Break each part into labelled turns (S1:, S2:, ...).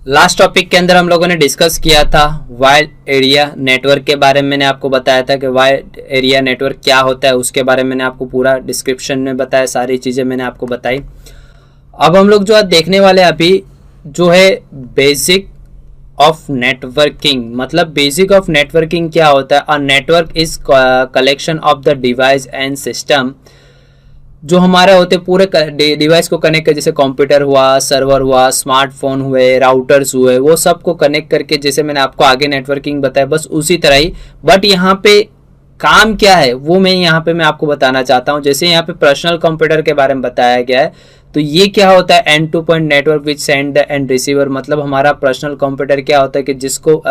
S1: Last topic के अंदर हम लोगों ने डिस्कस किया था वाइड एरिया नेटवर्क के बारे में। मैंने आपको बताया था कि वाइड एरिया नेटवर्क क्या होता है, उसके बारे में मैंने आपको पूरा डिस्क्रिप्शन में बताया, सारी चीज़ें मैंने आपको बताई। अब हम लोग जो आज देखने वाले अभी जो है बेसिक ऑफ नेटवर्किंग, मतलब बेसिक ऑफ नेटवर्किंग क्या होता है। A network is collection of the device and system, जो हमारे होते पूरे डिवाइस को कनेक्ट कर, जैसे कंप्यूटर हुआ, सर्वर हुआ, स्मार्टफोन हुए, राउटर्स हुए, वो सब को कनेक्ट करके, जैसे मैंने आपको आगे नेटवर्किंग बताया बस उसी तरह ही। बट यहाँ पे काम क्या है वो मैं आपको बताना चाहता हूँ। जैसे यहाँ पे पर्सनल कंप्यूटर के बारे में बताया गया है, तो ये क्या होता है, and two point network which send and receiver. मतलब हमारा पर्सनल कंप्यूटर क्या होता है कि जिसको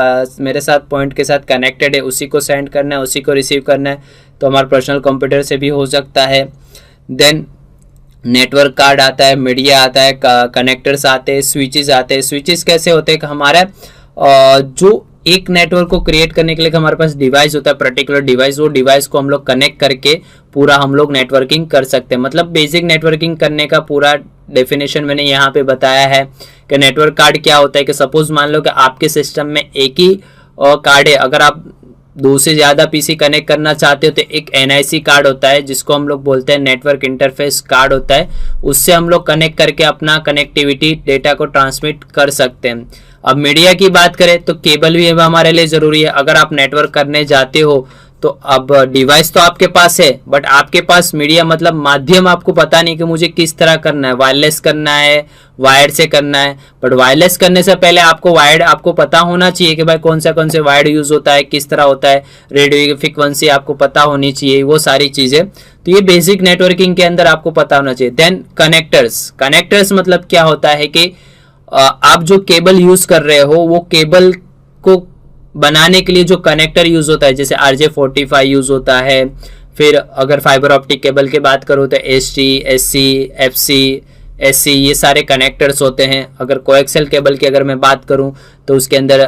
S1: मेरे साथ पॉइंट के साथ कनेक्टेड है उसी को सेंड करना है, उसी को रिसीव करना है, तो हमारा पर्सनल कंप्यूटर से भी हो सकता है। देन नेटवर्क कार्ड आता है, मीडिया आता है, कनेक्टर्स आते हैं, स्विचेस आते हैं। स्विचेस कैसे होते हैं कि हमारा जो एक नेटवर्क को क्रिएट करने के लिए हमारे पास डिवाइस होता है, पर्टिकुलर डिवाइस, वो डिवाइस को हम लोग कनेक्ट करके पूरा हम लोग नेटवर्किंग कर सकते हैं। मतलब बेसिक नेटवर्किंग करने का पूरा डेफिनेशन मैंने यहाँ पे बताया है कि नेटवर्क कार्ड क्या होता है। कि सपोज मान लो कि आपके सिस्टम में एक ही कार्ड है, अगर आप दो से ज़्यादा पीसी कनेक्ट करना चाहते हो तो एक NIC कार्ड होता है जिसको हम लोग बोलते हैं नेटवर्क इंटरफेस कार्ड होता है, उससे हम लोग कनेक्ट करके अपना कनेक्टिविटी डेटा को ट्रांसमिट कर सकते हैं। अब मीडिया की बात करें तो केबल भी हमारे लिए ज़रूरी है। अगर आप नेटवर्क करने जाते हो तो अब डिवाइस तो आपके पास है, बट आपके पास मीडिया मतलब माध्यम आपको पता नहीं कि मुझे किस तरह करना है, वायरलेस करना है, वायर्ड से करना है। बट वायरलेस करने से पहले आपको वायर्ड आपको पता होना चाहिए कि भाई कौन से वायर्ड यूज होता है, किस तरह होता है, रेडियो फ्रीक्वेंसी आपको पता होनी चाहिए, वो सारी चीज़ें। तो ये बेसिक नेटवर्किंग के अंदर आपको पता होना चाहिए। देन कनेक्टर्स मतलब क्या होता है कि आप जो केबल यूज कर रहे हो वो केबल को बनाने के लिए जो कनेक्टर यूज होता है, जैसे RJ45 यूज होता है। फिर अगर फाइबर ऑप्टिक केबल की बात करूँ तो ST, SC, FC, SC, ये सारे कनेक्टर्स होते हैं। अगर कोएक्सियल केबल की अगर मैं बात करूँ तो उसके अंदर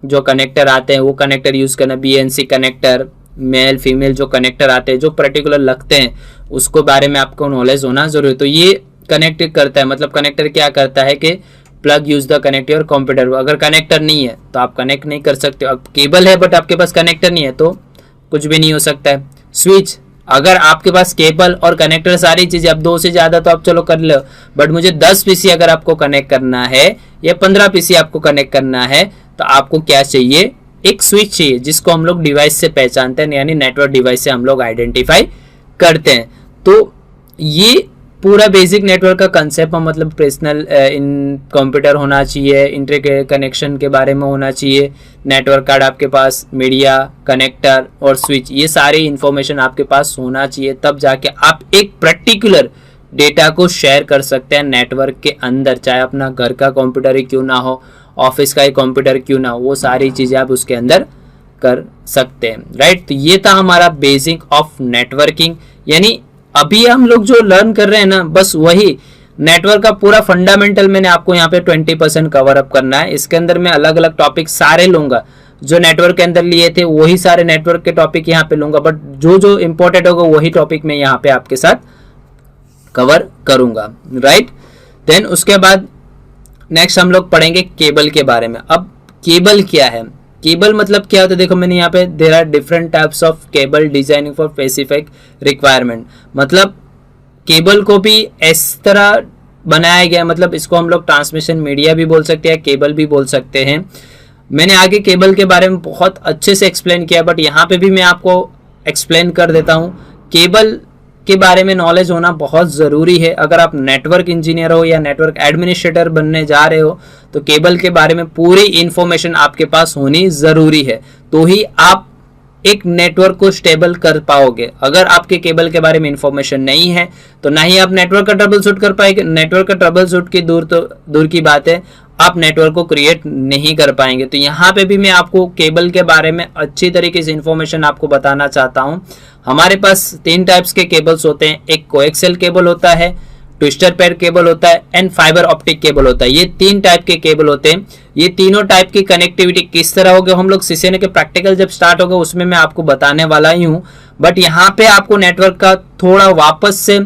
S1: जो कनेक्टर आते हैं वो कनेक्टर यूज करना, BNC कनेक्टर, मेल फीमेल जो कनेक्टर आते हैं जो पर्टिकुलर लगते हैं उसको बारे में आपको नॉलेज होना जरूरी है। तो ये कनेक्ट करता है, मतलब कनेक्टर क्या करता है कि plug use the connect your computer. अगर कनेक्टर नहीं है तो आप कनेक्ट नहीं कर सकते। अब केबल है बट आपके पास कनेक्टर नहीं है तो कुछ भी नहीं हो सकता है। स्विच, अगर आपके पास केबल और कनेक्टर सारी चीजें, अब 2 से ज्यादा तो आप चलो कर लो, बट मुझे 10 पीसी अगर आपको कनेक्ट करना है या 15 पीसी आपको कनेक्ट करना है तो आपको क्या चाहिए, एक स्विच चाहिए जिसको हम लोग डिवाइस से पहचानते हैं, यानी नेटवर्क डिवाइस से हम लोग आइडेंटिफाई करते हैं। तो ये पूरा बेसिक नेटवर्क का कंसेप्ट है, मतलब पर्सनल इन कंप्यूटर होना चाहिए, इंटर कनेक्शन के बारे में होना चाहिए, नेटवर्क कार्ड आपके पास, मीडिया, कनेक्टर और स्विच, ये सारी इंफॉर्मेशन आपके पास होना चाहिए। तब जाके आप एक पर्टिकुलर डेटा को शेयर कर सकते हैं नेटवर्क के अंदर, चाहे अपना घर का कंप्यूटर ही क्यों ना हो, ऑफिस का ही कंप्यूटर क्यों ना हो, वो सारी चीज़ें आप उसके अंदर कर सकते हैं। राइट, तो ये था हमारा बेसिक ऑफ नेटवर्किंग। यानी अभी हम लोग जो लर्न कर रहे हैं ना, बस वही नेटवर्क का पूरा फंडामेंटल मैंने आपको यहाँ पे 20% कवर अप करना है। इसके अंदर मैं अलग अलग टॉपिक सारे लूंगा, जो नेटवर्क के अंदर लिए थे वही सारे नेटवर्क के टॉपिक यहाँ पे लूंगा, बट जो जो इंपॉर्टेंट होगा वही टॉपिक मैं यहाँ पे आपके साथ कवर करूंगा। राइट, देन उसके बाद नेक्स्ट हम लोग पढ़ेंगे केबल के बारे में। अब केबल क्या है, केबल मतलब क्या होता है, देखो मैंने यहाँ पे there are different types of cable designing for specific requirement. मतलब केबल को भी इस तरह बनाया गया, मतलब इसको हम लोग ट्रांसमिशन मीडिया भी बोल सकते हैं, केबल भी बोल सकते हैं। मैंने आगे केबल के बारे में बहुत अच्छे से एक्सप्लेन किया, बट यहाँ पे भी मैं आपको एक्सप्लेन कर देता हूँ। केबल के बारे में नॉलेज होना बहुत ज़रूरी है। अगर आप नेटवर्क इंजीनियर हो या नेटवर्क एडमिनिस्ट्रेटर बनने जा रहे हो तो केबल के बारे में पूरी इंफॉर्मेशन आपके पास होनी ज़रूरी है, तो ही आप एक नेटवर्क को स्टेबल कर पाओगे। अगर आपके केबल के बारे में इंफॉर्मेशन नहीं है तो ना ही आप नेटवर्क का ट्रबल शूट कर पाएंगे। नेटवर्क का ट्रबल शूट की दूर की बात है, आप नेटवर्क को क्रिएट नहीं कर पाएंगे। तो यहाँ पे भी मैं आपको केबल के बारे में अच्छी तरीके से इंफॉर्मेशन आपको बताना चाहता हूँ। हमारे पास 3 टाइप्स के केबल्स होते हैं, एक कोएक्सियल केबल होता है, ट्विस्टर पेयर केबल होता है एंड फाइबर ऑप्टिक केबल होता है। ये 3 टाइप के केबल होते हैं। ये तीनों टाइप की कनेक्टिविटी किस तरह होगी हम लोग सीसीएनए के प्रैक्टिकल जब स्टार्ट होगा उसमें मैं आपको बताने वाला ही हूँ। बट यहाँ पे आपको नेटवर्क का थोड़ा वापस से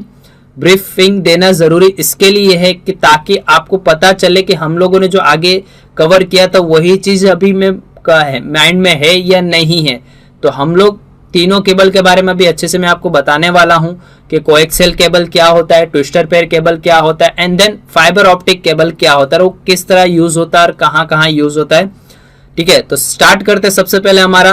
S1: ब्रीफिंग देना जरूरी इसके लिए है कि ताकि आपको पता चले कि हम लोगों ने जो आगे कवर किया था वही चीज अभी में का है, माइंड में है या नहीं है। तो हम लोग तीनों केबल के बारे में भी अच्छे से मैं आपको बताने वाला हूं कि कोएक्सियल केबल क्या होता है, ट्विस्टर पेयर केबल क्या होता है, and then fibre optic cable क्या होता है, वो किस तरह यूज होता है और कहां कहां यूज होता है। ठीक है, तो स्टार्ट करते हैं। सबसे पहले हमारा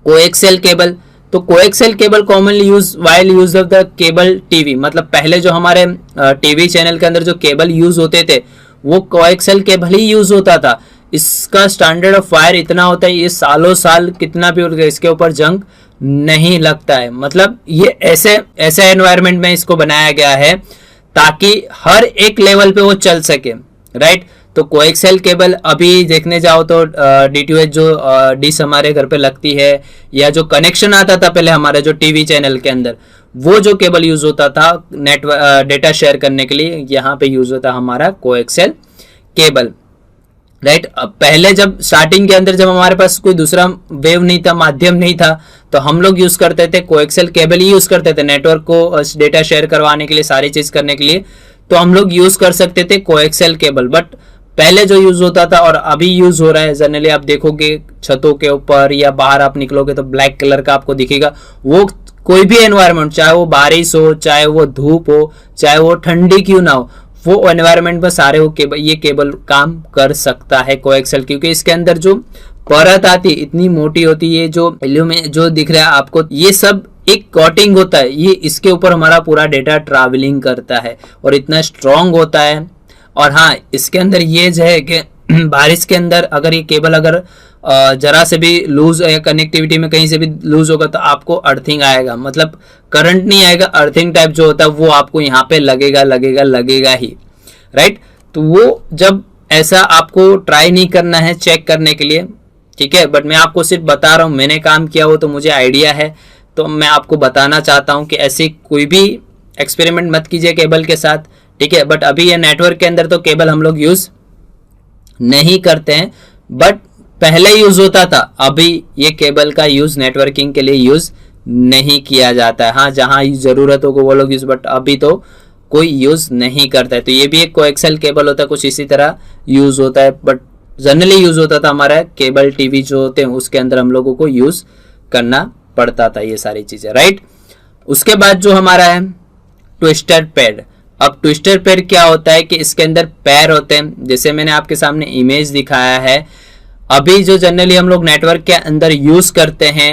S1: कोएक्सियल केबल। तो coaxial cable commonly use while use of the cable TV, मतलब पहले जो हमारे टीवी चैनल के अंदर जो केबल यूज होते थे वो कोएक्सियल केबल ही यूज होता था। इसका स्टैंडर्ड ऑफ फायर इतना होता है, ये सालों साल कितना भी उड़ इसके ऊपर जंग नहीं लगता है। मतलब ये ऐसे एनवायरनमेंट में इसको बनाया गया है ताकि हर एक लेवल पे वो चल सके, राइट। तो कोएक्सियल केबल अभी देखने जाओ तो DTH जो डिश हमारे घर पे लगती है या जो कनेक्शन आता था पहले हमारे जो टीवी चैनल के अंदर, वो जो केबल यूज होता था नेटवर्क डेटा शेयर करने के लिए, यहाँ पे यूज होता हमारा कोएक्सियल केबल, राइट। पहले जब स्टार्टिंग के अंदर जब हमारे पास कोई दूसरा वेव नहीं था, माध्यम नहीं था, तो हम लोग यूज करते थे कोएक्सियल केबल ही यूज करते थे नेटवर्क को डेटा शेयर करवाने के लिए, सारी चीज करने के लिए। तो हम लोग यूज कर सकते थे कोएक्सियल केबल। बट पहले जो यूज होता था और अभी यूज हो रहा है, जनरली आप देखोगे छतों के ऊपर या बाहर आप निकलोगे तो ब्लैक कलर का आपको दिखेगा। वो कोई भी एनवायरनमेंट, चाहे वो बारिश हो, चाहे वो धूप हो, चाहे वो ठंडी क्यों ना हो, वो एनवायरनमेंट में सारे वो केबल, ये केबल काम कर सकता है कोएक्सियल, क्योंकि इसके अंदर जो परत आती है इतनी मोटी होती है, जो में जो दिख रहा है आपको, ये सब एक कोटिंग होता है, ये इसके ऊपर हमारा पूरा डेटा ट्रैवलिंग करता है और इतना स्ट्रांग होता है। और हाँ, इसके अंदर ये जो है कि बारिश के अंदर अगर ये केबल अगर जरा से भी लूज या कनेक्टिविटी में कहीं से भी लूज होगा तो आपको अर्थिंग आएगा, मतलब करंट नहीं आएगा, अर्थिंग टाइप जो होता है वो आपको यहाँ पे लगेगा ही, राइट। तो वो जब ऐसा आपको ट्राई नहीं करना है चेक करने के लिए, ठीक है, बट मैं आपको सिर्फ बता रहा हूँ, मैंने काम किया हो तो मुझे आइडिया है, तो मैं आपको बताना चाहता हूँ कि ऐसे कोई भी एक्सपेरिमेंट मत कीजिए केबल के साथ, ठीक है। बट अभी ये नेटवर्क के अंदर तो केबल हम लोग यूज नहीं करते हैं, बट पहले यूज होता था, अभी ये केबल का यूज नेटवर्किंग के लिए यूज नहीं किया जाता है। हाँ, जहां जरूरत हो वो लोग यूज, बट अभी तो कोई यूज नहीं करता है। तो ये भी एक कोएक्सियल केबल होता है, कुछ इसी तरह यूज होता है, बट जनरली यूज होता था हमारा केबल टीवी जो होते हैं उसके अंदर हम लोगों को यूज करना पड़ता था ये सारी चीजें, राइट। उसके बाद जो हमारा है ट्विस्टर पैड। अब ट्विस्टर पैड क्या होता है कि इसके अंदर पैर होते हैं, जैसे मैंने आपके सामने इमेज दिखाया है। अभी जो जनरली हम लोग नेटवर्क के अंदर यूज करते हैं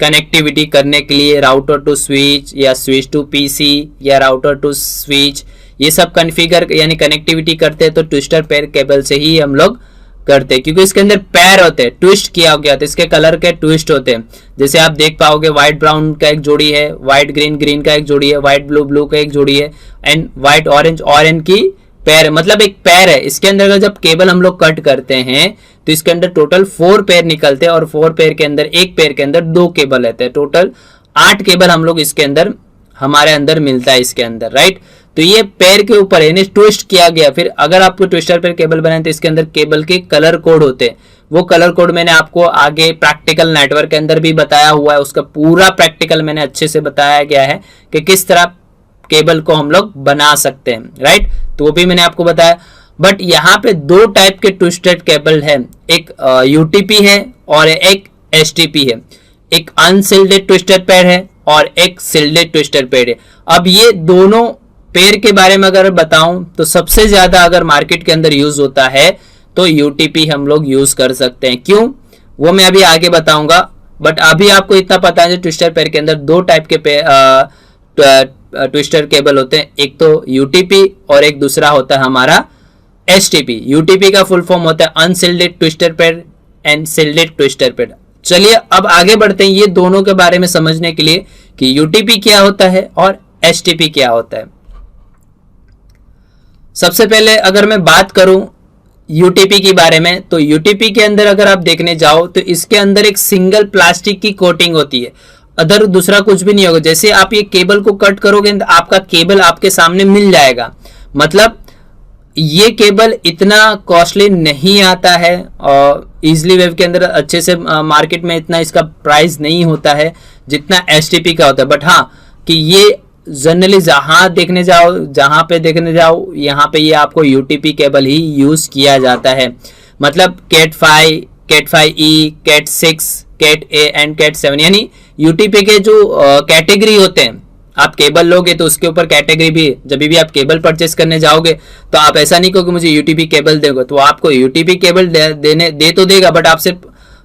S1: कनेक्टिविटी करने के लिए, राउटर टू स्विच या स्विच टू पीसी या राउटर टू स्विच, ये सब कॉन्फ़िगर यानी कनेक्टिविटी करते हैं तो ट्विस्टर पैर केबल से ही हम लोग करते हैं, क्योंकि इसके अंदर पैर होते हैं, ट्विस्ट किया गया तो इसके कलर के ट्विस्ट होते हैं। जैसे आप देख पाओगे व्हाइट ब्राउन का एक जोड़ी है, व्हाइट ग्रीन ग्रीन का एक जोड़ी है, व्हाइट ब्लू ब्लू का एक जोड़ी है, एंड व्हाइट ऑरेंज ऑरेंज की पैर, मतलब एक पैर है। इसके अंदर अगर जब केबल हम लोग कट करते हैं तो इसके अंदर टोटल 4 पैर निकलते हैं और 4 पैर के अंदर एक पैर के अंदर 2 केबल रहते हैं, टोटल 8 केबल हम लोग इसके अंदर हमारे अंदर मिलता है इसके अंदर, राइट। तो ये पैर के ऊपर यानी ट्विस्ट किया गया। फिर अगर आपको ट्विस्टर पैर केबल बनाए तो इसके अंदर केबल के कलर कोड होते हैं, वो कलर कोड मैंने आपको आगे प्रैक्टिकल नेटवर्क के अंदर भी बताया हुआ है, उसका पूरा प्रैक्टिकल मैंने अच्छे से बताया गया है कि किस तरह केबल को हम लोग बना सकते हैं, राइट। तो वो भी मैंने आपको बताया। बट यहाँ पे 2 टाइप के ट्विस्टेड केबल है, एक UTP है और एक STP है, एक अनसिल्डेड ट्विस्टेड पैर है और एक सिल्डेड ट्विस्टेड पैर है। अब ये दोनों पैर के बारे में अगर बताऊं तो सबसे ज्यादा अगर मार्केट के अंदर यूज होता है तो UTP हम लोग यूज कर सकते हैं। क्यों, वो मैं अभी आगे बताऊंगा, बट अभी आपको इतना पता है ट्विस्टर पैर के अंदर 2 टाइप के ट्विस्टर केबल होते हैं, एक तो UTP और एक दूसरा होता है हमारा STP। UTP का फुल फॉर्म होता है अनसिल्डेड ट्विस्टर पैर एंड सिल्डेड ट्विस्टर पैर। चलिए अब आगे बढ़ते हैं ये दोनों के बारे में समझने के लिए कि UTP क्या होता है और STP क्या होता है। सबसे पहले अगर मैं बात करूं UTP के बारे में, तो UTP के अंदर अगर आप देखने जाओ तो इसके अंदर एक सिंगल प्लास्टिक की कोटिंग होती है, अदर दूसरा कुछ भी नहीं होगा। जैसे आप ये केबल को कट करोगे तो आपका केबल आपके सामने मिल जाएगा, मतलब ये केबल इतना कॉस्टली नहीं आता है और इजली वेव के अंदर अच्छे से मार्केट में इतना इसका प्राइस नहीं होता है जितना STP का होता है। बट हाँ कि ये जनरली जहाँ पे देखने जाओ यहाँ पे ये आपको यूटीपी केबल ही यूज किया जाता है। मतलब cat 5, cat 5E, cat 6, cat A and cat 7, यानी यूटीपी के जो कैटेगरी होते हैं, आप केबल लोगे तो उसके ऊपर कैटेगरी भी, जब भी आप केबल परचेस करने जाओगे तो आप ऐसा नहीं कहो कि मुझे यूटीपी केबल देगा, तो आपको यूटीपी केबल दे तो देगा, बट आपसे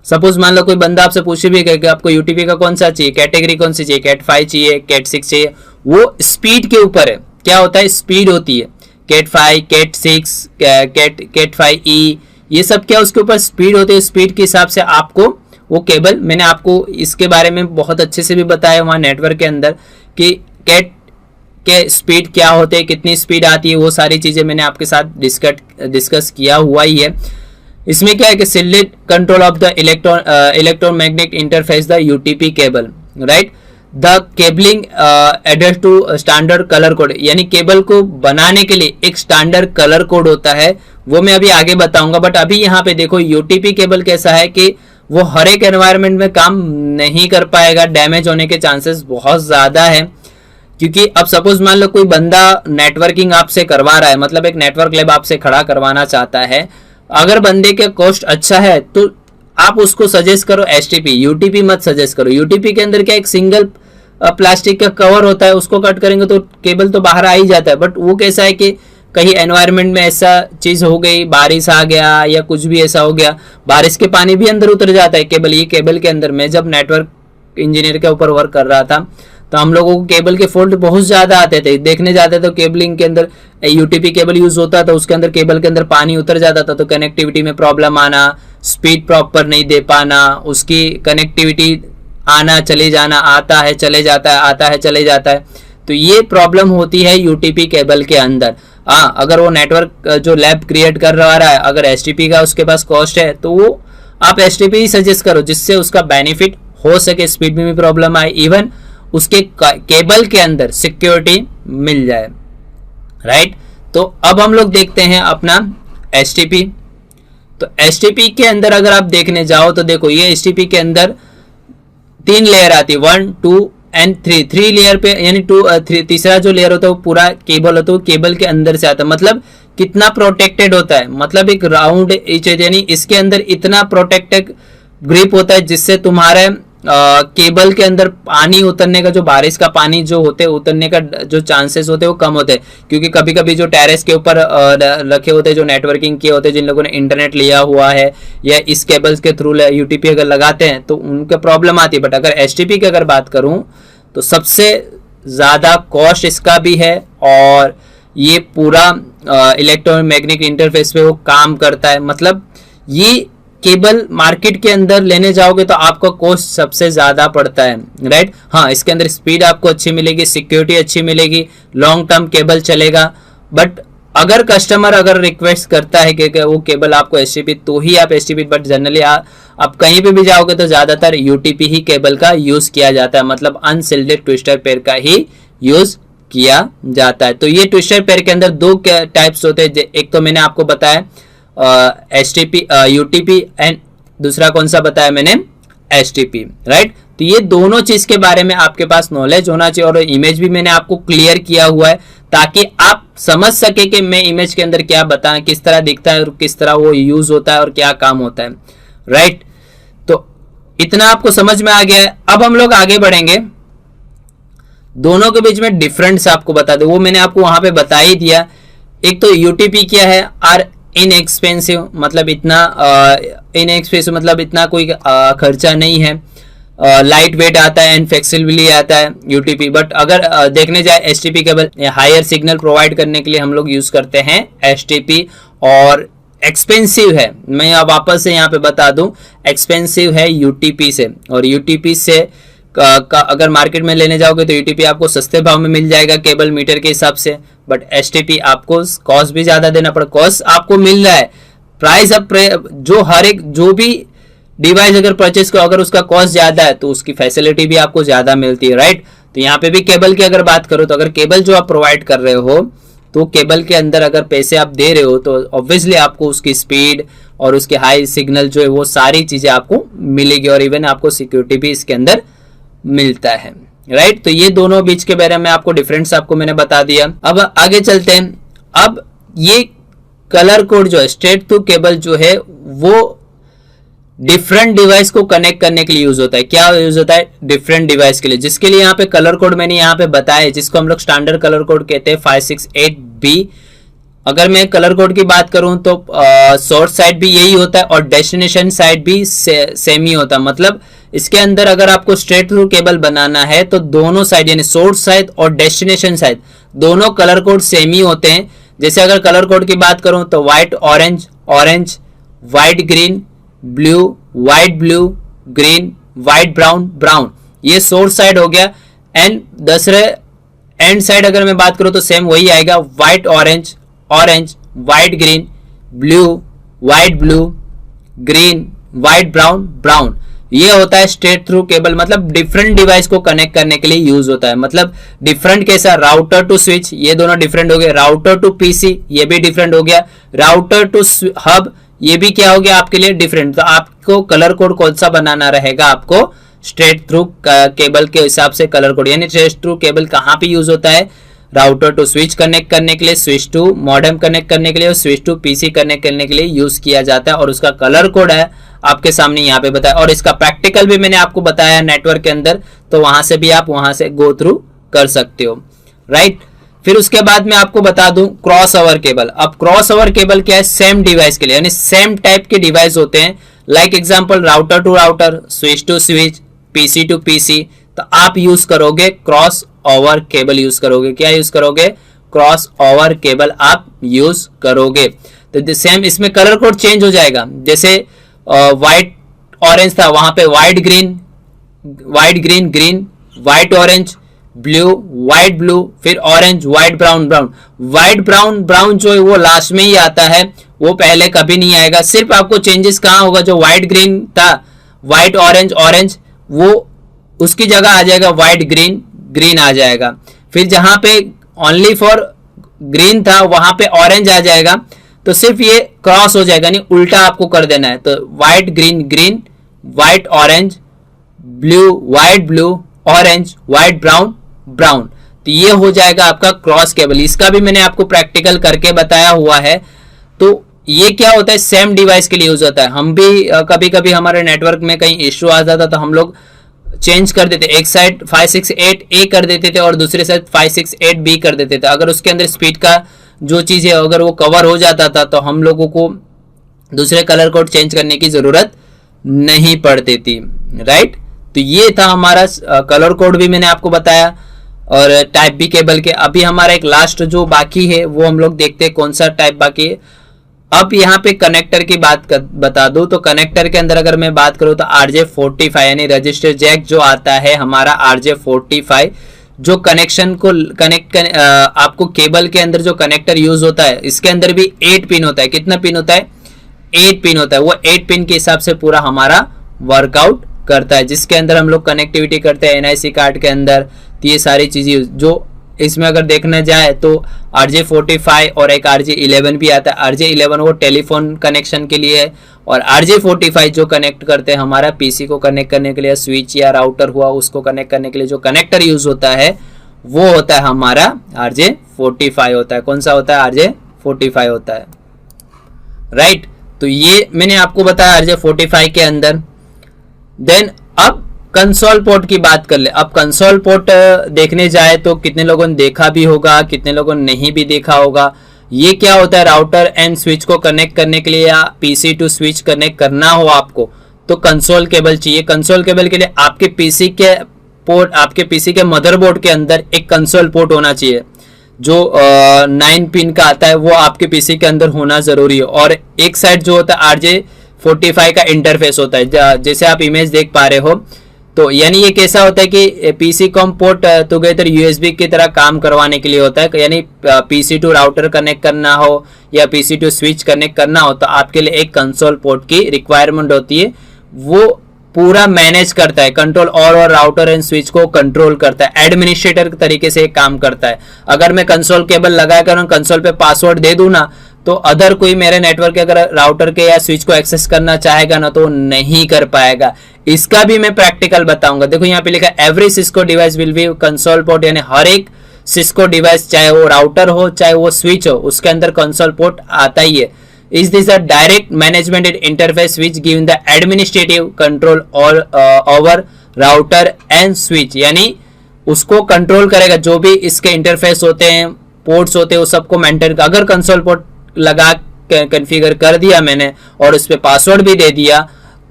S1: सपोज मान लो कोई बंदा आपसे पूछे भी कि आपको यूटीपी का कौन सा चाहिए, कैटेगरी कौन सी चाहिए, कैट 5 चाहिए, कैट 6 चाहिए, वो स्पीड के ऊपर है। क्या होता है, स्पीड होती है। कैट 5, कैट 6, कैट 5E, ये सब क्या उसके ऊपर स्पीड होती है। स्पीड के हिसाब से आपको वो केबल, मैंने आपको इसके बारे में बहुत अच्छे से भी बताया वहाँ नेटवर्क के अंदर कि कैट के स्पीड क्या होते हैं, कितनी स्पीड आती है, वो सारी चीज़ें मैंने आपके साथ डिस्कस किया हुआ ही है। इसमें क्या है कि select control of the electromagnetic interface the UTP cable, right. The cabling adjust to standard colour code, यानी केबल को बनाने के लिए एक स्टैंडर्ड कलर कोड होता है, वो मैं अभी आगे बताऊंगा। बट अभी यहाँ पे देखो यूटीपी केबल कैसा है कि वो हर एक एनवायरनमेंट में काम नहीं कर पाएगा, डैमेज होने के चांसेस बहुत ज़्यादा है। क्योंकि अब सपोज मान लो कोई बंदा नेटवर्किंग आपसे करवा रहा है, मतलब एक नेटवर्क लैब आपसे खड़ा करवाना चाहता है, अगर बंदे का कॉस्ट अच्छा है तो आप उसको सजेस्ट करो एसटीपी, यूटीपी मत सजेस्ट करो। यूटीपी के अंदर क्या एक सिंगल प्लास्टिक का कवर होता है, उसको कट करेंगे तो केबल तो बाहर आ ही जाता है। बट वो कैसा है कि कहीं एनवायरनमेंट में ऐसा चीज हो गई, बारिश आ गया या कुछ भी ऐसा हो गया, बारिश के पानी भी अंदर उतर जाता है केबल। ये केबल के अंदर, मैं जब नेटवर्क इंजीनियर के ऊपर वर्क कर रहा था तो हम लोगों को केबल के फॉल्ट बहुत ज्यादा आते थे, देखने जाते तो केबलिंग के अंदर यूटीपी केबल यूज होता था, उसके अंदर केबल के अंदर पानी उतर जाता था, तो कनेक्टिविटी में प्रॉब्लम आना, स्पीड प्रॉपर नहीं दे पाना, उसकी कनेक्टिविटी आना चले जाना, आता है चले जाता है, आता है चले जाता है, तो ये प्रॉब्लम होती है यूटीपी केबल के अंदर। हाँ, अगर वो नेटवर्क जो लैब क्रिएट कर रहा है, अगर एसटीपी का उसके पास कॉस्ट है तो वो आप एसटीपी ही सजेस्ट करो, जिससे उसका बेनिफिट हो सके, स्पीड में भी प्रॉब्लम आए, इवन उसके केबल के अंदर सिक्योरिटी मिल जाए, राइट। तो अब हम लोग देखते हैं अपना एसटीपी। तो एसटीपी के अंदर अगर आप देखने जाओ तो देखो ये एसटीपी के अंदर 3 लेयर आती है, 1, 2 एंड 3। 3 लेयर पे यानी तीसरा जो लेयर होता है वो पूरा केबल होता है, वो केबल के अंदर से आता है। मतलब कितना प्रोटेक्टेड होता है, मतलब एक राउंड यानी इसके अंदर इतना प्रोटेक्टेड ग्रिप होता है जिससे तुम्हारे केबल के अंदर पानी उतरने का, जो बारिश का पानी जो होते हैं उतरने का जो चांसेस होते हैं वो कम होते हैं। क्योंकि कभी कभी जो टेरेस के ऊपर रखे होते हैं, जो नेटवर्किंग किए होते हैं, जिन लोगों ने इंटरनेट लिया हुआ है या इस केबल्स के थ्रू यूटीपी अगर लगाते हैं तो उनके प्रॉब्लम आती है। बट अगर एसटीपी की अगर बात करूं तो सबसे ज़्यादा कॉस्ट इसका भी है और ये पूरा इलेक्ट्रोमैग्नेटिक इंटरफेस पे वो काम करता है। मतलब ये केबल मार्केट के अंदर लेने जाओगे तो आपका कॉस्ट सबसे ज्यादा पड़ता है, राइट। हाँ, इसके अंदर स्पीड आपको अच्छी मिलेगी, सिक्योरिटी अच्छी मिलेगी, लॉन्ग टर्म केबल चलेगा। बट अगर कस्टमर अगर रिक्वेस्ट करता है कि वो केबल आपको एसटीपी, तो ही आप एसटीपी, बट जनरली आप कहीं पे भी जाओगे तो ज्यादातर यूटीपी ही केबल का यूज किया जाता है, मतलब अनसिल्डेड ट्विस्टर पेयर का ही यूज किया जाता है। तो ये ट्विस्टर पेयर के अंदर 2 टाइप्स होते हैं, एक तो मैंने आपको बताया एसटीपी यूटीपी एंड दूसरा कौन सा बताया मैंने, एसटीपी, राइट। तो ये दोनों चीज के बारे में आपके पास नॉलेज होना चाहिए और इमेज भी मैंने आपको क्लियर किया हुआ है ताकि आप समझ सके कि मैं इमेज के अंदर क्या बताएं, किस तरह दिखता है और किस तरह वो यूज होता है और क्या काम होता है, राइट। तो इतना आपको समझ में आ गया है। अब हम लोग आगे बढ़ेंगे, दोनों के बीच में डिफरेंस आपको बता दो, वो मैंने आपको वहां पे बता ही दिया। एक तो यूटीपी क्या है, आर इनएक्सपेंसिव, मतलब इतना इनएक्सपेंसिव मतलब इतना कोई खर्चा नहीं है, लाइट वेट आता है एंड फ्लेक्सिबली आता है यूटीपी। बट अगर देखने जाए STP cable higher signal provide करने के लिए हम लोग यूज करते हैं एसटीपी, और एक्सपेंसिव है, मैं अब वापस से यहाँ पे बता दूं, एक्सपेंसिव है यूटीपी से। और यूटीपी से अगर मार्केट में लेने जाओगे तो यूटीपी आपको सस्ते भाव में मिल जाएगा केबल मीटर के हिसाब से, बट एसटीपी आपको कॉस्ट भी ज्यादा देना पड़ेगा। कॉस्ट आपको मिल रहा है, प्राइस अब जो हर एक जो भी डिवाइस अगर परचेस करो अगर उसका कॉस्ट ज्यादा है तो उसकी फैसिलिटी भी आपको ज्यादा मिलती है, राइट। तो यहाँ पे भी केबल की अगर बात करो तो अगर केबल जो आप प्रोवाइड कर रहे हो तो केबल के अंदर अगर पैसे आप दे रहे हो तो ऑब्वियसली आपको उसकी स्पीड और उसके हाई सिग्नल जो है वो सारी चीजें आपको मिलेगी और इवन आपको सिक्योरिटी भी इसके अंदर मिलता है, राइट। तो ये दोनों बीच के बारे में आपको डिफरेंस आपको मैंने बता दिया। अब आगे चलते हैं। अब ये कलर कोड जो है स्ट्रेट थ्रू केबल जो है वो डिफरेंट डिवाइस को कनेक्ट करने के लिए यूज होता है। क्या यूज होता है? डिफरेंट डिवाइस के लिए, जिसके लिए यहाँ पे कलर कोड मैंने यहाँ पे बताया, जिसको हम लोग स्टैंडर्ड कलर कोड कहते हैं 568B। अगर मैं कलर कोड की बात करूं तो सोर्स साइड भी यही होता है और डेस्टिनेशन साइड भी सेम ही होता है। मतलब इसके अंदर अगर आपको स्ट्रेट थ्रू केबल बनाना है तो दोनों साइड यानी सोर्स साइड और डेस्टिनेशन साइड दोनों कलर कोड सेम ही होते हैं। जैसे अगर कलर कोड की बात करूं तो white orange orange, white green blue, white blue green, white brown brown, ये सोर्स साइड हो गया। एंड दूसरे एंड साइड अगर मैं बात करूं तो सेम वही आएगा, white orange orange, white green blue, white blue green, white brown brown. ये होता है स्ट्रेट थ्रू केबल। मतलब डिफरेंट डिवाइस को कनेक्ट करने के लिए यूज होता है। मतलब डिफरेंट कैसा? राउटर टू स्विच, ये दोनों डिफरेंट हो गए। राउटर टू पीसी, ये भी डिफरेंट हो गया। राउटर टू हब, ये भी क्या हो गया आपके लिए? डिफरेंट। तो आपको कलर कोड कौन सा बनाना रहेगा? आपको स्ट्रेट थ्रू केबल के हिसाब से कलर कोड, यानी स्ट्रेट थ्रू केबल कहां पे यूज होता है? राउटर टू स्विच कनेक्ट करने के लिए, स्विच टू मॉडेम कनेक्ट करने के लिए और स्विच टू पीसी कनेक्ट करने के लिए यूज किया जाता है। और उसका कलर कोड है आपके सामने यहाँ पे बताया, और इसका प्रैक्टिकल भी मैंने आपको बताया नेटवर्क के अंदर, तो वहां से भी आप वहां से गो थ्रू कर सकते हो, राइट। फिर उसके बाद मैं आपको बता दूं क्रॉस ओवर केबल। अब क्रॉस ओवर केबल क्या है? सेम डिवाइस के लिए, यानी सेम टाइप के डिवाइस होते हैं। Like example router to router, switch to switch, PC to PC, तो आप यूज करोगे क्रॉस ओवर केबल यूज करोगे। क्या यूज करोगे? क्रॉस ओवर केबल आप यूज करोगे। तो सेम इसमें कलर कोड चेंज हो जाएगा। जैसे व्हाइट ऑरेंज था, वहां पे white green green, white orange blue, white blue, फिर orange, white brown brown. White brown brown जो है वो लास्ट में ही आता है, वो पहले कभी नहीं आएगा। सिर्फ आपको चेंजेस कहां होगा? जो व्हाइट ग्रीन था, व्हाइट ऑरेंज ऑरेंज, वो उसकी जगह आ जाएगा व्हाइट ग्रीन ग्रीन आ जाएगा। फिर जहां पे ओनली फॉर ग्रीन था वहां पे ऑरेंज आ जाएगा। तो सिर्फ ये क्रॉस हो जाएगा, नहीं उल्टा आपको कर देना है। तो white green green, white orange blue, white blue orange, white brown brown. तो ये हो जाएगा आपका क्रॉस केबल। इसका भी मैंने आपको प्रैक्टिकल करके बताया हुआ है। तो ये क्या होता है? सेम डिवाइस के लिए यूज होता है। हम भी कभी कभी हमारे नेटवर्क में कहीं इश्यू आ जाता तो हम लोग चेंज कर देते, एक साइड 568A कर देते थे और दूसरे साइड 568B कर देते थे। अगर उसके अंदर स्पीड का जो चीज है अगर वो कवर हो जाता था तो हम लोगों को दूसरे कलर कोड चेंज करने की जरूरत नहीं पड़ती थी, राइट। तो ये था हमारा कलर कोड भी मैंने आपको बताया और टाइप बी केबल के। अभी हमारा एक लास्ट जो बाकी है वो हम लोग देखते हैं कौन सा टाइप बाकी है। अब यहाँ पे कनेक्टर की बात बता दूं तो कनेक्टर के अंदर अगर मैं बात करूं तो RJ45 यानी रजिस्टर जैक जो आता है हमारा RJ45, जो कनेक्शन को कनेक्ट आपको केबल के अंदर जो कनेक्टर यूज होता है इसके अंदर भी 8 पिन होता है। कितना पिन होता है? 8 पिन होता है। वो 8 पिन के हिसाब से पूरा हमारा वर्कआउट करता है, जिसके अंदर हम लोग कनेक्टिविटी करते हैं NIC कार्ड के अंदर। तो ये सारी चीजें जो इसमें अगर देखने जाए तो RJ45 और एक RJ11 भी आता है। RJ11 वो टेलीफोन कनेक्शन के लिए है और RJ45 जो कनेक्ट करते हैं हमारा पीसी को कनेक्ट करने के लिए, स्विच या राउटर हुआ उसको कनेक्ट करने के लिए जो कनेक्टर यूज होता है वो होता है हमारा RJ45 होता है। कौन सा होता है? RJ45 होता है, राइट। तो ये मैंने आपको बताया RJ45 के अंदर। देन अब कंसोल पोर्ट की बात कर ले। अब कंसोल पोर्ट देखने जाए तो कितने लोगों ने देखा भी होगा, कितने लोगों ने नहीं भी देखा होगा। ये क्या होता है? राउटर एंड स्विच को कनेक्ट करने के लिए या पीसी टू स्विच कनेक्ट करना हो आपको तो कंसोल केबल चाहिए। कंसोल केबल के लिए आपके पीसी के पोर्ट, आपके पीसी के मदरबोर्ड के अंदर एक कंसोल पोर्ट होना चाहिए जो 9 पिन का आता है, वो आपके पीसी के अंदर होना जरूरी है। और एक साइड जो होता है RJ45 का इंटरफेस होता है, जैसे आप इमेज देख पा रहे हो। तो यानी ये कैसा होता है कि PC com port together USB की तरह काम करवाने के लिए होता है। यानी पीसी टू राउटर कनेक्ट करना हो या पीसी टू स्विच कनेक्ट करना हो तो आपके लिए एक कंसोल पोर्ट की रिक्वायरमेंट होती है। वो पूरा मैनेज करता है, कंट्रोल और राउटर एंड स्विच को कंट्रोल करता है, एडमिनिस्ट्रेटर तरीके से काम करता है। अगर मैं कंसोल केबल लगा कर कंसोल पे पासवर्ड दे दूं ना तो अदर कोई मेरे नेटवर्क के अगर राउटर के या स्विच को एक्सेस करना चाहेगा ना, तो नहीं कर पाएगा। इसका भी मैं प्रैक्टिकल बताऊंगा। देखो यहाँ पे लिखा है every Cisco device will be console port, यानी हर एक सिस्को डिवाइस, चाहे वो राउटर हो चाहे वो स्विच हो, उसके अंदर कंसोल पोर्ट आता ही है। Is this a direct management interface which give the administrative control over router and switch, यानी उसको कंट्रोल करेगा, जो भी इसके इंटरफेस होते हैं, पोर्ट्स होते हैं, वो सबको मेंटेन। अगर कंसोल पोर्ट लगा कॉन्फ़िगर कर दिया मैंने और उस पर पासवर्ड भी दे दिया,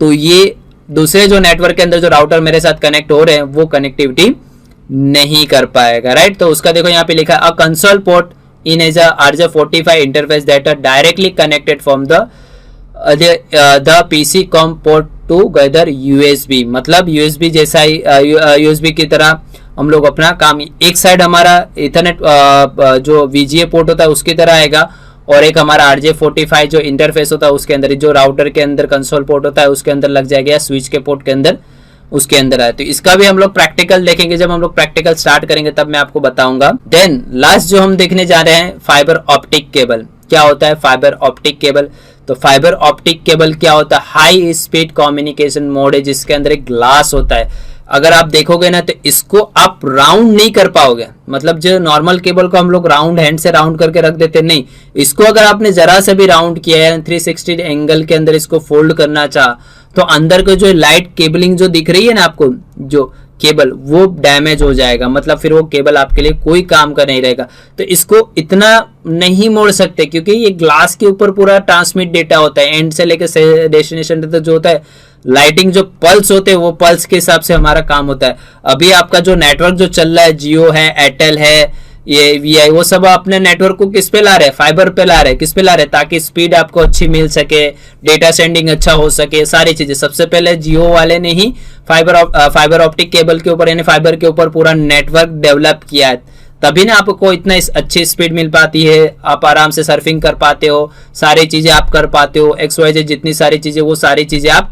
S1: तो ये दूसरे जो नेटवर्क के अंदर जो राउटर मेरे साथ कनेक्ट हो रहे हैं वो कनेक्टिविटी नहीं कर पाएगा, राइट। तो उसका देखो यहाँ पे लिखा है a console port in as RJ45 interface that are directly connected from the PC com port together USB, मतलब USB जैसा ही USB की तरह हम लोग अपना काम, एक साइड हमारा इथरनेट जो VGA पोर्ट होता है उसकी तरह आएगा, और एक हमारा RJ45 जो इंटरफेस होता है उसके अंदर, जो राउटर के अंदर कंसोल पोर्ट होता है उसके अंदर लग जाएगा, या स्विच के पोर्ट के अंदर उसके अंदर आए। तो इसका भी हम लोग प्रैक्टिकल देखेंगे, जब हम लोग प्रैक्टिकल स्टार्ट करेंगे तब मैं आपको बताऊंगा। देन लास्ट जो हम देखने जा रहे हैं फाइबर ऑप्टिक केबल। क्या होता है फाइबर ऑप्टिक केबल? तो फाइबर ऑप्टिक केबल क्या होता है? हाई स्पीड कम्युनिकेशन मोड है, जिसके अंदर एक ग्लास होता है। अगर आप देखोगे ना तो इसको आप राउंड नहीं कर पाओगे, मतलब जो नॉर्मल केबल को हम लोग राउंड हैंड से राउंड करके रख देते, नहीं, इसको अगर आपने जरा से भी राउंड किया है 360 एंगल के अंदर इसको फोल्ड करना चाह, तो अंदर को जो लाइट केबलिंग जो दिख रही है ना आपको, जो केबल, वो डैमेज हो जाएगा, मतलब फिर वो केबल आपके लिए कोई काम का नहीं रहेगा। तो इसको इतना नहीं मोड़ सकते, क्योंकि ये ग्लास के ऊपर पूरा ट्रांसमिट डेटा होता है, एंड से लेकर डेस्टिनेशन तक जो होता है, लाइटिंग जो पल्स होते हैं वो पल्स के हिसाब से हमारा काम होता है। अभी आपका जो नेटवर्क जो चल रहा है, जियो है, एयरटेल है, ये VI, वो सब अपने नेटवर्क को किस पे ला रहे हैं? फाइबर पे ला रहे हैं। किस पे ला रहे हैं? ताकि स्पीड आपको अच्छी मिल सके, डेटा सेंडिंग अच्छा हो सके, सारी चीजें। सबसे पहले जियो वाले ने ही फाइबर ऑप्टिक केबल के ऊपर, यानी फाइबर के ऊपर पूरा नेटवर्क डेवलप किया है, तभी ना आपको इतना अच्छी स्पीड मिल पाती है, आप आराम से सर्फिंग कर पाते हो, सारी चीजें आप कर पाते हो, XYZ जितनी सारी चीजें, वो सारी चीजें आप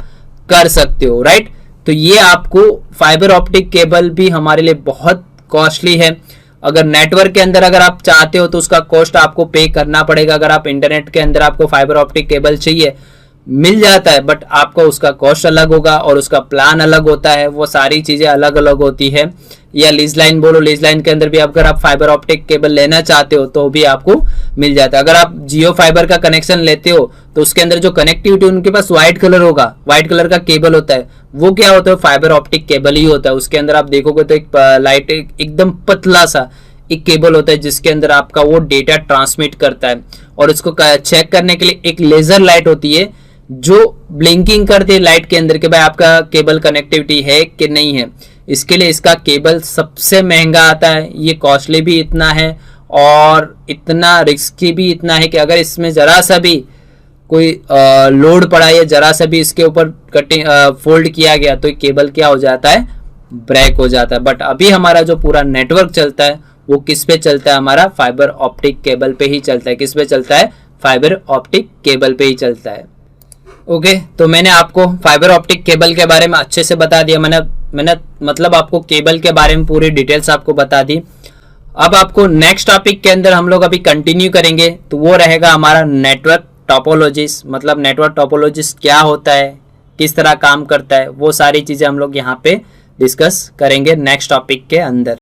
S1: कर सकते हो, राइट। तो ये आपको फाइबर ऑप्टिक केबल भी हमारे लिए बहुत कॉस्टली है। अगर नेटवर्क के अंदर अगर आप चाहते हो तो उसका कॉस्ट आपको पे करना पड़ेगा। अगर आप इंटरनेट के अंदर आपको फाइबर ऑप्टिक केबल चाहिए, मिल जाता है, बट आपको उसका कॉस्ट अलग होगा और उसका प्लान अलग होता है, वो सारी चीजें अलग अलग होती है। या लीज लाइन बोलो, लीज लाइन के अंदर भी अगर आप फाइबर ऑप्टिक केबल लेना चाहते हो तो भी आपको मिल जाता है। अगर आप जियो फाइबर का कनेक्शन लेते हो तो उसके अंदर जो कनेक्टिविटी, उनके पास व्हाइट कलर होगा, व्हाइट कलर का केबल होता है, वो क्या होता है? फाइबर ऑप्टिक केबल ही होता है। उसके अंदर आप देखोगे तो एक लाइट, एकदम पतला सा एक केबल होता है, जिसके अंदर आपका वो डेटा ट्रांसमिट करता है, और इसको चेक करने के लिए एक लेजर लाइट होती है जो ब्लिंकिंग करती है लाइट के अंदर, कि भाई आपका केबल कनेक्टिविटी है कि नहीं है। इसके लिए इसका केबल सबसे महंगा आता है, ये कॉस्टली भी इतना है और इतना रिस्की भी इतना है कि अगर इसमें जरा सा भी कोई लोड पड़ा या जरा सा भी इसके ऊपर कटिंग फोल्ड किया गया तो केबल क्या हो जाता है? ब्रेक हो जाता है। बट अभी हमारा जो पूरा नेटवर्क चलता है वो किस पे चलता है? हमारा फाइबर ऑप्टिक केबल पे ही चलता है। किस पे चलता है? फाइबर ऑप्टिक केबल पे ही चलता है। ओके, तो मैंने आपको फाइबर ऑप्टिक केबल के बारे में अच्छे से बता दिया। मैंने मतलब आपको केबल के बारे में पूरी डिटेल्स आपको बता दी। अब आपको नेक्स्ट टॉपिक के अंदर हम लोग अभी कंटिन्यू करेंगे, तो वो रहेगा हमारा नेटवर्क टोपोलॉजीज। मतलब नेटवर्क टोपोलॉजीज क्या होता है, किस तरह काम करता है, वो सारी चीजें हम लोग यहाँ पे डिस्कस करेंगे नेक्स्ट टॉपिक के अंदर।